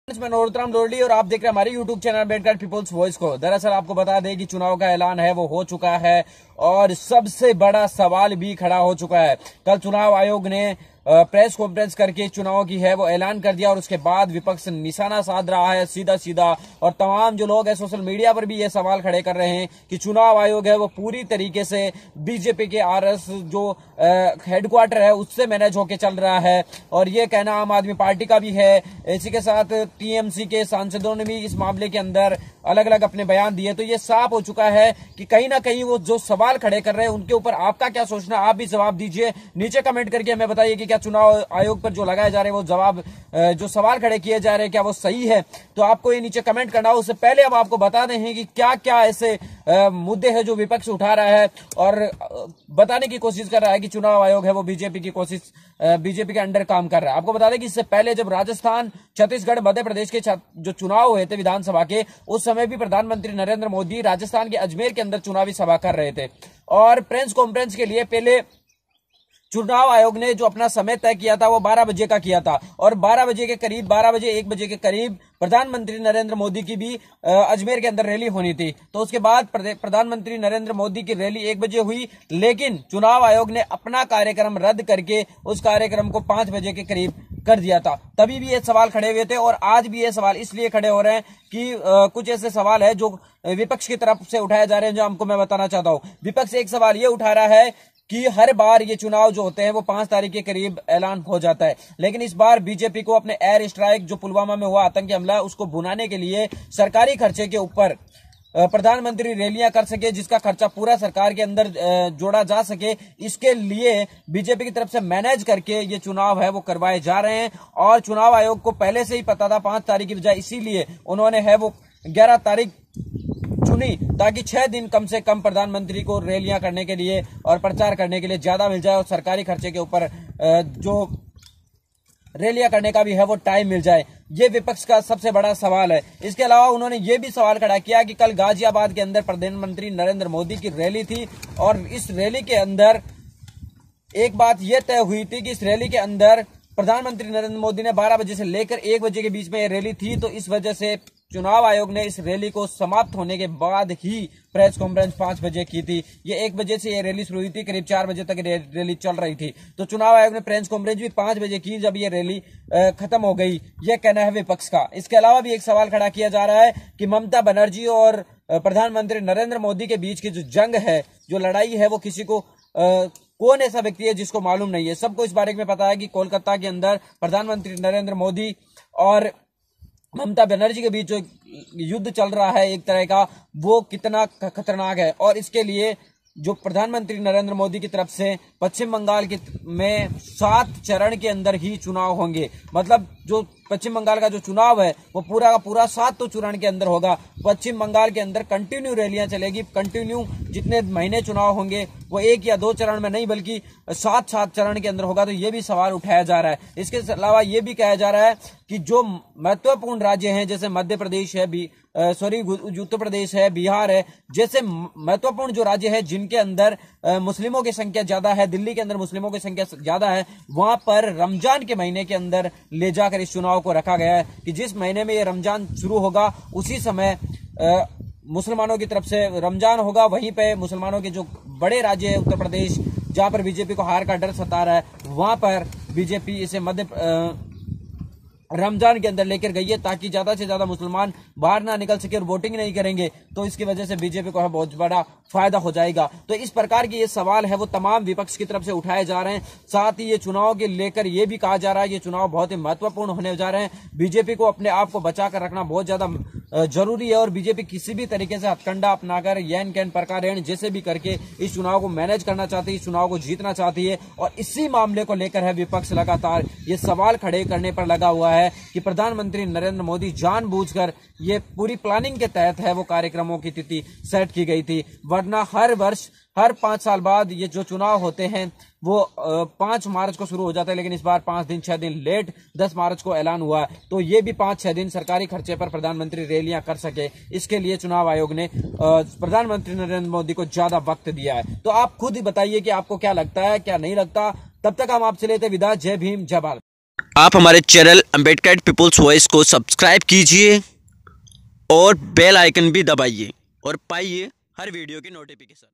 मैं नरोत्तम लोरडी और आप देख रहे हैं हमारे YouTube channel Ambedkar People's Voice को। दरअसल आपको बता दें कि चुनाव का ऐलान है वो हो चुका है और सबसे बड़ा सवाल भी खड़ा हो चुका है। कल चुनाव आयोग ने प्रेस कॉन्फ्रेंस करके चुनाव की है वो ऐलान कर दिया और उसके बाद विपक्ष निशाना साध रहा है सीधा सीधा, और तमाम जो लोग हैं सोशल मीडिया पर भी ये सवाल खड़े कर रहे हैं कि चुनाव आयोग है वो पूरी तरीके से बीजेपी के आरएस जो हेडक्वार्टर है उससे मैनेज होकर चल रहा है। और ये कहना आम आदमी पार्टी का भी है। इसी के साथ टीएमसी के सांसदों ने भी इस मामले के अंदर अलग अलग अपने बयान दिए। तो ये साफ हो चुका है कि कहीं ना कहीं वो जो सवाल खड़े कर रहे हैं उनके ऊपर आपका क्या सोचना, आप भी जवाब दीजिए। नीचे कमेंट करके हमें बताइए कि क्या चुनाव आयोग पर जो लगाए जा रहे हैं वो जवाब जो सवाल खड़े किए जा रहे हैं क्या वो सही है। तो आपको ये नीचे कमेंट करना हो। उससे पहले हम आपको बता दें कि क्या क्या ऐसे मुद्दे हैं जो विपक्ष उठा रहा है और बताने की कोशिश कर रहा है कि चुनाव आयोग है वो बीजेपी के अंडर काम कर रहा है। आपको बता दें कि इससे पहले जब राजस्थान, छत्तीसगढ़, मध्य प्रदेश के जो चुनाव हुए थे विधानसभा के, उस समय भी प्रधानमंत्री नरेंद्र मोदी राजस्थान के अजमेर के अंदर चुनावी सभा कर रहे थे। और प्रेस कॉन्फ्रेंस के लिए पहले चुनाव आयोग ने जो अपना समय तय किया था वो 12 बजे का किया था और 12 बजे के करीब, 12 बजे 1 बजे के करीब प्रधानमंत्री नरेंद्र मोदी की भी अजमेर के अंदर रैली होनी थी। तो उसके बाद प्रधानमंत्री नरेंद्र मोदी की रैली 1 बजे हुई, लेकिन चुनाव आयोग ने अपना कार्यक्रम रद्द करके उस कार्यक्रम को 5 बजे के करीब कर दिया था। तभी भी ये सवाल खड़े हुए थे और आज भी ये सवाल इसलिए खड़े हो रहे हैं कि कुछ ऐसे सवाल है जो विपक्ष की तरफ से उठाए जा रहे हैं, जो हमको मैं बताना चाहता हूं। विपक्ष एक सवाल ये उठा रहा है कि हर बार ये चुनाव जो होते हैं वो 5 तारीख के करीब ऐलान हो जाता है, लेकिन इस बार बीजेपी को अपने एयर स्ट्राइक जो पुलवामा में हुआ आतंकी हमला उसको भुनाने के लिए सरकारी खर्चे के ऊपर प्रधानमंत्री रैलियां कर सके, जिसका खर्चा पूरा सरकार के अंदर जोड़ा जा सके, इसके लिए बीजेपी की तरफ से मैनेज करके ये चुनाव है वो करवाए जा रहे हैं। और चुनाव आयोग को पहले से ही पता था 5 तारीख की बजाय, इसीलिए उन्होंने है वो 11 तारीख चुनी ताकि 6 दिन कम से कम प्रधानमंत्री को रैलियां करने के लिए और प्रचार करने के लिए ज्यादा मिल जाए और सरकारी खर्चे के ऊपर जो रैलियां करने का भी है वो टाइम मिल जाए। ये विपक्ष का सबसे बड़ा सवाल है। इसके अलावा उन्होंने ये भी सवाल खड़ा किया कि कल गाजियाबाद के अंदर प्रधानमंत्री नरेंद्र मोदी की रैली थी और इस रैली के अंदर एक बात यह तय हुई थी कि इस रैली के अंदर प्रधानमंत्री नरेंद्र मोदी ने 12 बजे से लेकर 1 बजे के बीच में ये रैली थी। तो इस वजह से चुनाव आयोग ने इस रैली को समाप्त होने के बाद ही प्रेस कॉन्फ्रेंस 5 बजे की थी। ये 1 बजे से ये रैली शुरू हुई थी, करीब 4 बजे तक रैली चल रही थी। तो चुनाव आयोग ने प्रेस कॉन्फ्रेंस भी 5 बजे की जब ये रैली खत्म हो गई। ये कहना है विपक्ष का। इसके अलावा भी एक सवाल खड़ा किया जा रहा है कि ममता बनर्जी और प्रधानमंत्री नरेंद्र मोदी के बीच की जो जंग है, जो लड़ाई है, वो किसी को कौन ऐसा व्यक्ति है जिसको मालूम नहीं है। सबको इस बारे में पता है कि कोलकाता के अंदर प्रधानमंत्री नरेंद्र मोदी और ममता बनर्जी के बीच जो युद्ध चल रहा है एक तरह का, वो कितना खतरनाक है। और इसके लिए जो प्रधानमंत्री नरेंद्र मोदी की तरफ से पश्चिम बंगाल में 7 चरण के अंदर ही चुनाव होंगे। मतलब जो पश्चिम बंगाल का जो चुनाव है वो पूरा का पूरा 7 तो चरण के अंदर होगा। पश्चिम बंगाल के अंदर कंटिन्यू रैलियां चलेगी, कंटिन्यू जितने महीने चुनाव होंगे वो 1 या 2 चरण में नहीं बल्कि 7 चरण के अंदर होगा। तो ये भी सवाल उठाया जा रहा है। इसके अलावा ये भी कहा जा रहा है कि जो महत्वपूर्ण राज्य हैं जैसे मध्य प्रदेश है, उत्तर प्रदेश है, बिहार है, जैसे महत्वपूर्ण जो राज्य है जिनके अंदर मुस्लिमों की संख्या ज्यादा है, दिल्ली के अंदर मुस्लिमों की संख्या ज्यादा है, वहां पर रमजान के महीने के अंदर ले जाकर इस चुनाव को रखा गया है कि जिस महीने में ये रमजान शुरू होगा उसी समय मुसलमानों की तरफ से रमजान होगा। वहीं पे मुसलमानों के जो बड़े राज्य है उत्तर प्रदेश, जहां पर बीजेपी को हार का डर सता रहा है, वहां पर बीजेपी इसे रमजान के अंदर लेकर गई है ताकि ज्यादा से ज्यादा मुसलमान बाहर ना निकल सके और वोटिंग नहीं करेंगे। तो इसकी वजह से बीजेपी को बहुत बड़ा फायदा हो जाएगा। तो इस प्रकार के ये सवाल है वो तमाम विपक्ष की तरफ से उठाए जा रहे हैं। साथ ही ये चुनाव के लेकर ये भी कहा जा रहा है ये चुनाव बहुत ही महत्वपूर्ण होने जा रहे हैं। बीजेपी को अपने आप को बचाकर रखना बहुत ज्यादा जरूरी है और बीजेपी किसी भी तरीके से हथकंडा अपनाकर यैन कैन प्रकार जैसे भी करके इस चुनाव को मैनेज करना चाहती है, इस चुनाव को जीतना चाहती है। और इसी मामले को लेकर है विपक्ष लगातार ये सवाल खड़े करने पर लगा हुआ है कि प्रधानमंत्री नरेंद्र मोदी जानबूझकर ये पूरी प्लानिंग के तहत है वो कार्यक्रमों की तिथि सेट की गई थी। वरना हर वर्ष हर 5 साल बाद ये जो चुनाव होते हैं वो 5 मार्च को शुरू हो जाता है, लेकिन इस बार 5 दिन 6 दिन लेट 10 मार्च को ऐलान हुआ है। तो ये भी 5-6 दिन सरकारी खर्चे पर प्रधानमंत्री रैलियां कर सके, इसके लिए चुनाव आयोग ने प्रधानमंत्री नरेंद्र मोदी को ज्यादा वक्त दिया है। तो आप खुद ही बताइए कि आपको क्या लगता है, क्या नहीं लगता। तब तक हम आपसे लेते विदा। जय भीम, जय भारत। आप हमारे चैनल अम्बेडकर पीपल्स वॉइस को सब्सक्राइब कीजिए और बेल आइकन भी दबाइए और पाइए हर वीडियो की नोटिफिकेशन।